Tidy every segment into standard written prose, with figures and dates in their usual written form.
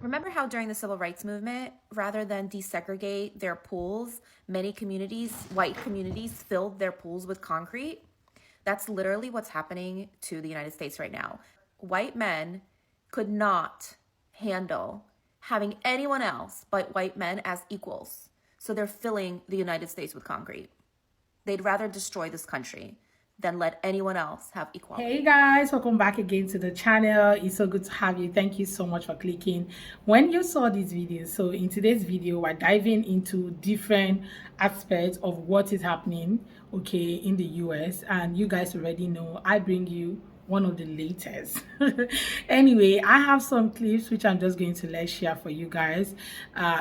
Remember how during the civil rights movement, rather than desegregate their pools, many communities, white communities, filled their pools with concrete? That's literally what's happening to the United States right now. White men could not handle having anyone else but white men as equals. So they're filling the United States with concrete. They'd rather destroy this country than let anyone else have equality. Hey guys, welcome back again to the channel. It's so good to have you. Thank you so much for clicking when you saw this video. So in today's video, we're diving into different aspects of what is happening in the US, and you guys already know I bring you one of the latest. Anyway, I have some clips which I'm just going to let share for you guys,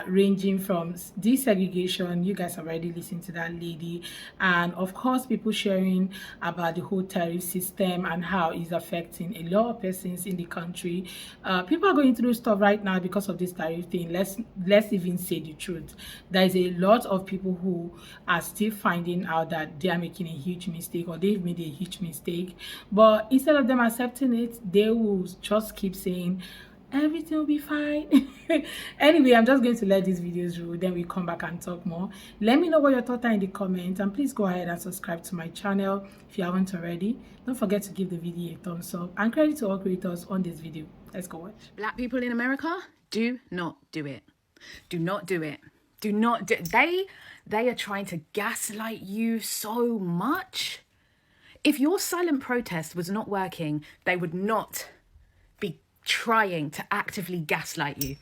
ranging from desegregation. You guys already listened to that lady, and of course people sharing about the whole tariff system and how it's affecting a lot of persons in the country. People are going through stuff right now because of this tariff thing. Let's even say the truth. There is a lot of people who are still finding out that they are making a huge mistake, or they've made a huge mistake, but instead of them accepting it, they will just keep saying everything will be fine. Anyway, I'm just going to let these videos roll, then we come back and talk more. Let me know what your thoughts are in the comments, and please go ahead and subscribe to my channel if you haven't already. Don't forget to give the video a thumbs up, and credit to all creators on this video. Let's go watch. Black people in America, do not do it. Do not do it. Do not do they are trying to gaslight you so much. If your silent protest was not working, they would not be trying to actively gaslight you.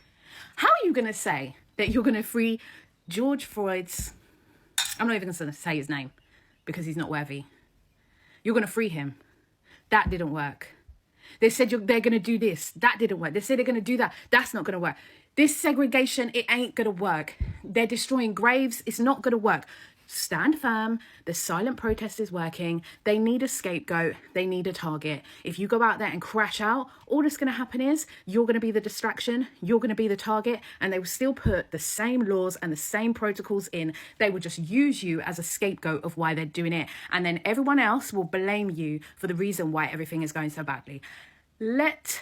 How are you going to say that you're going to free George Floyd's... I'm not even going to say his name because he's not worthy. You're going to free him. That didn't work. They said they're going to do this. That didn't work. They said they're going to do that. That's not going to work. This segregation, it ain't going to work. They're destroying graves. It's not going to work. Stand firm. The silent protest is working. They need a scapegoat. They need a target. If you go out there and crash out, all that's going to happen is you're going to be the distraction. You're going to be the target, and they will still put the same laws and the same protocols in. They will just use you as a scapegoat of why they're doing it, and then everyone else will blame you for the reason why everything is going so badly. Let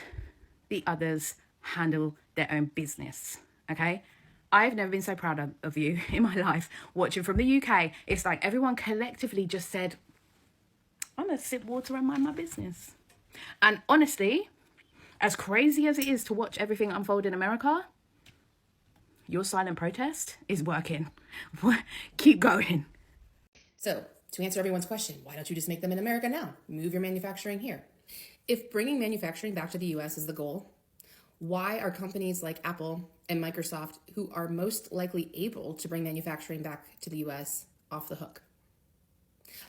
the others handle their own business, okay? I've never been so proud of you in my life watching from the UK. It's like everyone collectively just said, I'm going to sip water and mind my business. And honestly, as crazy as it is to watch everything unfold in America, your silent protest is working. Keep going. So, to answer everyone's question, why don't you just make them in America now? Move your manufacturing here. If bringing manufacturing back to the US is the goal, why are companies like Apple and Microsoft, who are most likely able to bring manufacturing back to the US, off the hook?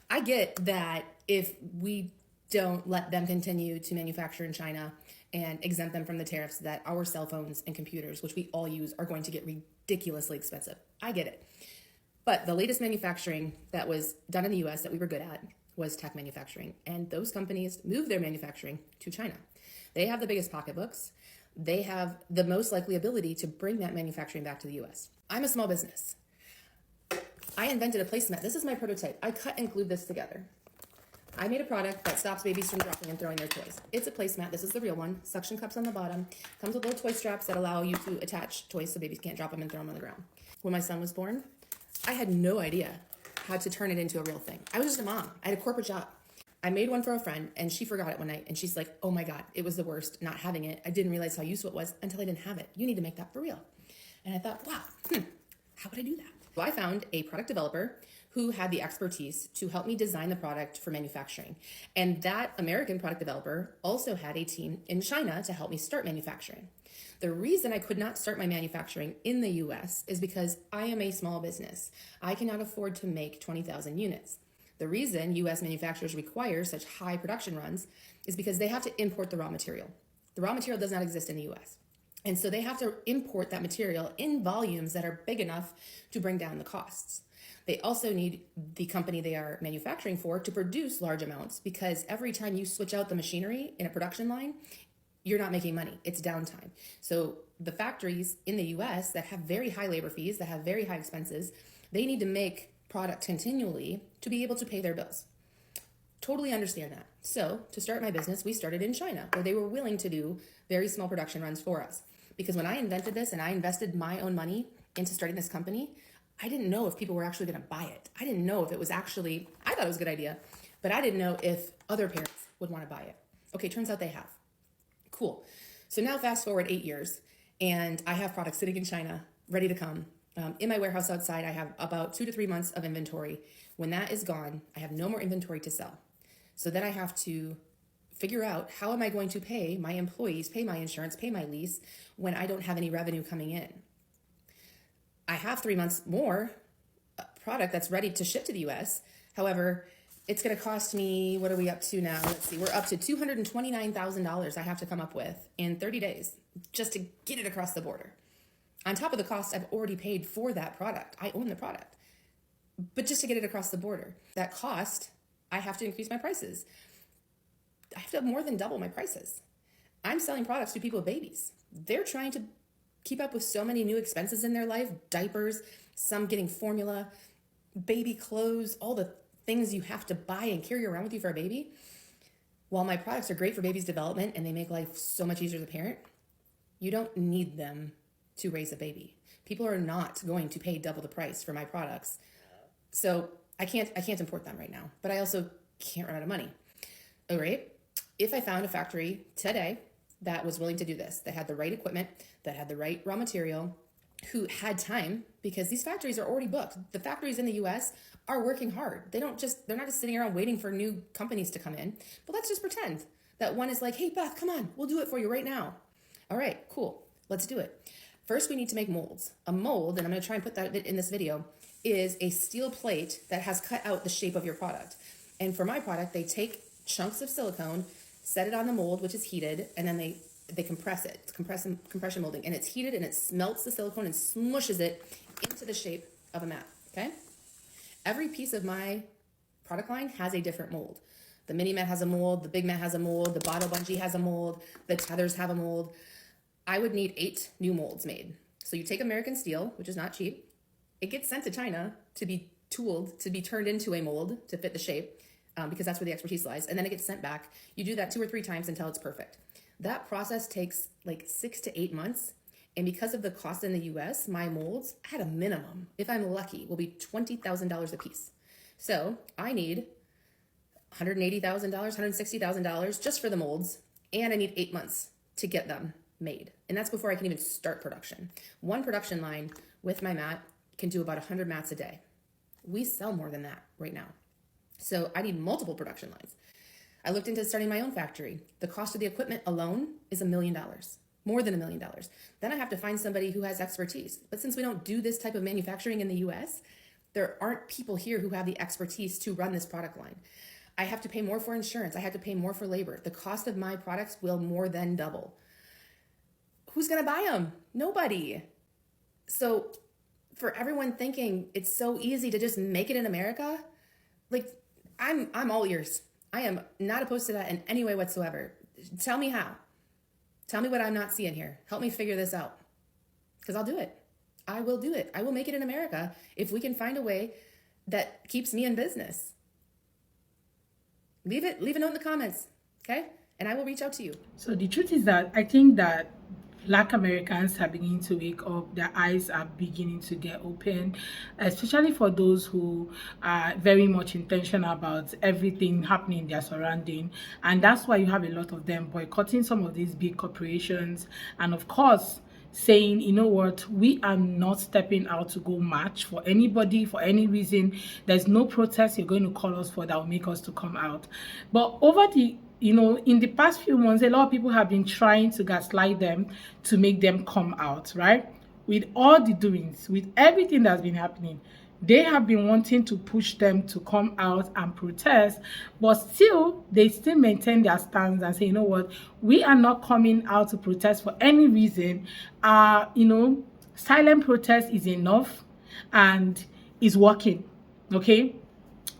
I get that if we don't let them continue to manufacture in China and exempt them from the tariffs, that our cell phones and computers, which we all use, are going to get ridiculously expensive. I get it. But the latest manufacturing that was done in the US that we were good at was tech manufacturing. And those companies moved their manufacturing to China. They have the biggest pocketbooks. They have the most likely ability to bring that manufacturing back to the US. I'm a small business. I invented a placemat. This is my prototype. I cut and glued this together. I made a product that stops babies from dropping and throwing their toys. It's a placemat. This is the real one. Suction cups on the bottom. Comes with little toy straps that allow you to attach toys so babies can't drop them and throw them on the ground. When my son was born, I had no idea how to turn it into a real thing. I was just a mom. I had a corporate job. I made one for a friend, and she forgot it one night, and she's like, oh my God, it was the worst not having it. I didn't realize how useful it was until I didn't have it. You need to make that for real. And I thought, wow, how would I do that? Well, I found a product developer who had the expertise to help me design the product for manufacturing. And that American product developer also had a team in China to help me start manufacturing. The reason I could not start my manufacturing in the US is because I am a small business. I cannot afford to make 20,000 units. The reason US manufacturers require such high production runs is because they have to import the raw material. The raw material does not exist in the US. And so they have to import that material in volumes that are big enough to bring down the costs. They also need the company they are manufacturing for to produce large amounts, because every time you switch out the machinery in a production line, you're not making money. It's downtime. So the factories in the US that have very high labor fees, that have very high expenses, they need to make product continually to be able to pay their bills. Totally understand that. So to start my business, we started in China, where they were willing to do very small production runs for us. Because when I invented this and I invested my own money into starting this company, I didn't know if people were actually going to buy it. I didn't know if it was actually, I thought it was a good idea, but I didn't know if other parents would want to buy it. Okay, turns out they have. Cool. So now fast forward 8 years, and I have products sitting in China ready to come. In my warehouse outside, I have about 2 to 3 months of inventory. When that is gone, I have no more inventory to sell. So then I have to figure out, how am I going to pay my employees, pay my insurance, pay my lease when I don't have any revenue coming in? I have 3 months more product that's ready to ship to the US. However, it's going to cost me, what are we up to now? Let's see, we're up to $229,000 I have to come up with in 30 days just to get it across the border. On top of the cost I've already paid for that product. I own the product. But just to get it across the border, that cost, I have to increase my prices. I have to more than double my prices. I'm selling products to people with babies. They're trying to keep up with so many new expenses in their life, diapers, some getting formula, baby clothes, all the things you have to buy and carry around with you for a baby. While my products are great for baby's development and they make life so much easier as a parent, you don't need them to raise a baby. People are not going to pay double the price for my products. So I can't import them right now, but I also can't run out of money. All right. If I found a factory today that was willing to do this, that had the right equipment, that had the right raw material, who had time, because these factories are already booked. The factories in the US are working hard. They're not just sitting around waiting for new companies to come in. But let's just pretend that one is like, hey, Beth, come on, we'll do it for you right now. All right, cool. Let's do it. First, we need to make molds. A mold, and I'm going to try and put that in this video, is a steel plate that has cut out the shape of your product. And for my product, they take chunks of silicone, set it on the mold, which is heated, and then they compress it. It's compression molding, and it's heated, and it melts the silicone and smushes it into the shape of a mat, okay? Every piece of my product line has a different mold. The mini mat has a mold, the big mat has a mold, the bottle bungee has a mold, the tethers have a mold. I would need 8 new molds made. So you take American steel, which is not cheap. It gets sent to China to be tooled, to be turned into a mold to fit the shape, because that's where the expertise lies. And then it gets sent back. You do that 2 or 3 times until it's perfect. That process takes like 6 to 8 months. And because of the cost in the US, my molds at a minimum, if I'm lucky, will be $20,000 a piece. So I need $180,000, $160,000 just for the molds. And I need 8 months to get them made. And that's before I can even start production. One production line with my mat can do about 100 mats a day. We sell more than that right now. So I need multiple production lines. I looked into starting my own factory. The cost of the equipment alone is $1 million, more than $1 million. Then I have to find somebody who has expertise. But since we don't do this type of manufacturing in the US, there aren't people here who have the expertise to run this product line. I have to pay more for insurance. I have to pay more for labor. The cost of my products will more than double. Who's going to buy them? Nobody. So for everyone thinking it's so easy to just make it in America, like I'm all ears. I am not opposed to that in any way whatsoever. Tell me how. Tell me what I'm not seeing here. Help me figure this out. Because I'll do it. I will do it. I will make it in America if we can find a way that keeps me in business. Leave a note in the comments, okay? And I will reach out to you. So the truth is that I think that Black Americans are beginning to wake up. Their eyes are beginning to get open, especially for those who are very much intentional about everything happening in their surrounding. And that's why you have a lot of them boycotting some of these big corporations. And of course, saying, you know what, we are not stepping out to go march for anybody, for any reason. There's no protest you're going to call us for that will make us to come out. But over the in the past few months, a lot of people have been trying to gaslight them to make them come out, right? With all the doings, with everything that's been happening, they have been wanting to push them to come out and protest, but still, they still maintain their stance and say, you know what, we are not coming out to protest for any reason. Silent protest is enough and is working, okay?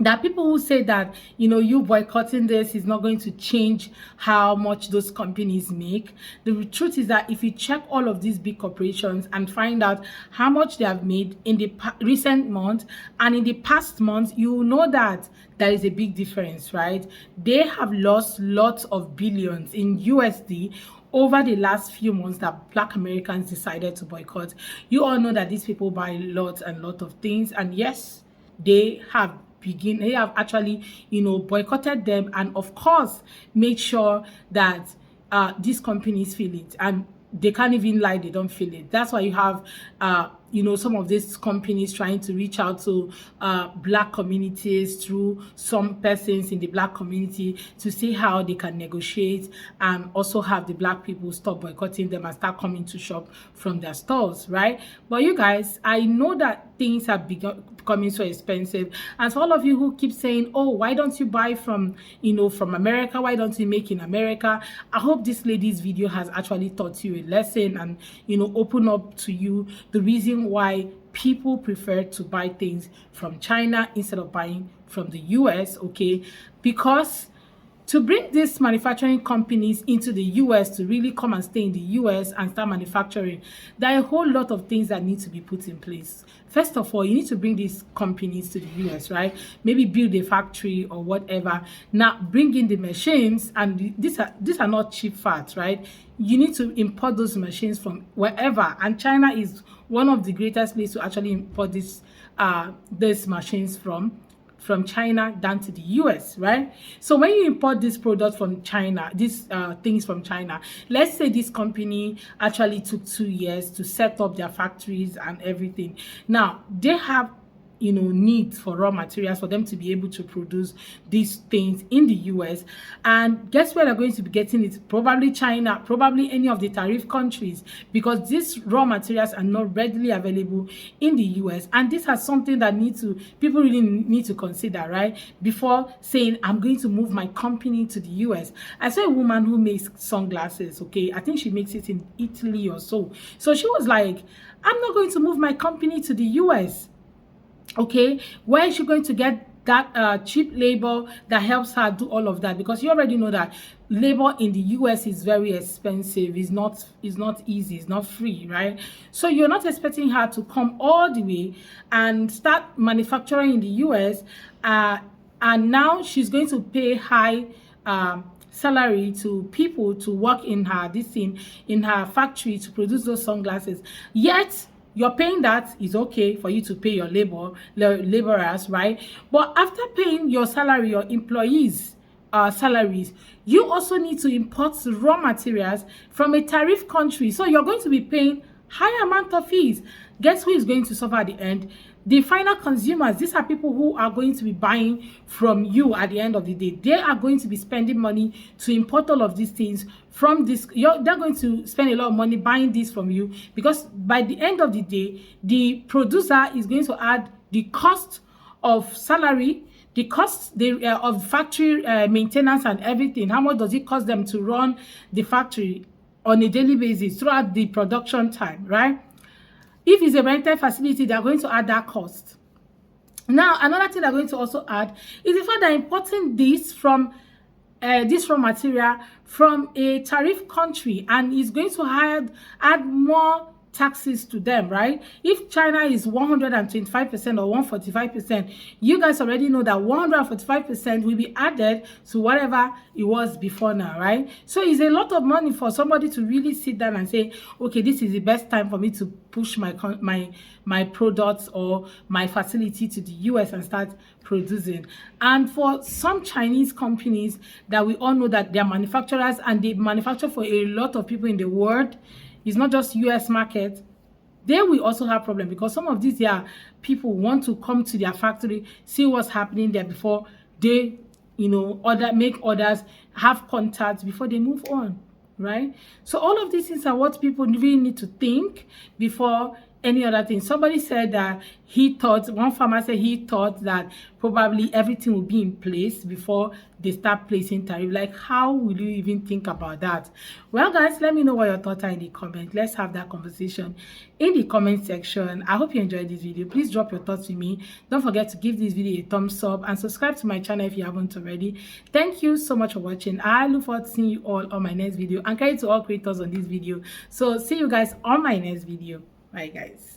There are people who say that, you boycotting this is not going to change how much those companies make. The truth is that if you check all of these big corporations and find out how much they have made in the recent months and in the past months, you will know that there is a big difference, right? They have lost lots of billions in USD over the last few months that Black Americans decided to boycott. You all know that these people buy lots and lot of things, and yes, they have actually, boycotted them, and of course made sure that these companies feel it, and they can't even lie, they don't feel it. That's why you have some of these companies trying to reach out to Black communities through some persons in the Black community to see how they can negotiate, and also have the Black people stop boycotting them and start coming to shop from their stores, right? But you guys, I know that things have becoming so expensive, and for all of you who keep saying, oh, why don't you buy from from America, why don't you make in America, I hope this lady's video has actually taught you a lesson, and open up to you the reason why people prefer to buy things from China instead of buying from the US. Okay, because to bring these manufacturing companies into the US to really come and stay in the US and start manufacturing, there are a whole lot of things that need to be put in place. First of all, you need to bring these companies to the US, right? Maybe build a factory or whatever. Now, bring in the machines, and these are not cheap facts, right? You need to import those machines from wherever, and China is one of the greatest places to actually import these machines from China down to the US, right? So when you import this product from China, these things from China, let's say this company actually took 2 years to set up their factories and everything. Now, they have need for raw materials for them to be able to produce these things in the US. And guess where they're going to be getting it? Probably China, probably any of the tariff countries, because these raw materials are not readily available in the US. And this is something that people really need to consider, right? Before saying, I'm going to move my company to the US. I saw a woman who makes sunglasses, okay? I think she makes it in Italy or so. So she was like, I'm not going to move my company to the US. Okay, where is she going to get that cheap labor that helps her do all of that? Because you already know that labor in the US is very expensive. It's not easy, it's not free, right? So you're not expecting her to come all the way and start manufacturing in the US, and now she's going to pay high salary to people to work in her in her factory to produce those sunglasses. Yet you're paying that. Is okay for you to pay your laborers, right? But after paying your salary, your employees salaries, you also need to import raw materials from a tariff country. So you're going to be paying high amount of fees. Guess who is going to suffer at the end? The final consumers. These are people who are going to be buying from you at the end of the day. They are going to be spending money to import all of these things from this. They're going to spend a lot of money buying this from you, because by the end of the day, the producer is going to add the cost of salary, the cost of factory maintenance and everything. How much does it cost them to run the factory on a daily basis throughout the production time, right? If it's a rented facility, they're going to add that cost. Now, another thing they're going to also add is the fact that importing this from this raw material from a tariff country, and is going to add more taxes to them, right? If China is 125% or 145%, you guys already know that 145% will be added to whatever it was before now, right? So it's a lot of money for somebody to really sit down and say, okay, this is the best time for me to push my products or my facility to the US and start producing. And for some Chinese companies that we all know that they're manufacturers and they manufacture for a lot of people in the world, it's not just US market, they will also have problem, because some of these people want to come to their factory, see what's happening there before they make orders, have contacts before they move on, right? So all of these things are what people really need to think before any other thing. Somebody said that one farmer said he thought that probably everything will be in place before they start placing tariff. Like, how will you even think about that? Well, guys, let me know what your thoughts are in the comment. Let's have that conversation in the comment section. I hope you enjoyed this video. Please drop your thoughts with me. Don't forget to give this video a thumbs up and subscribe to my channel if you haven't already. Thank you so much for watching. I look forward to seeing you all on my next video, and credit to all creators on this video. So see you guys on my next video. Bye, guys.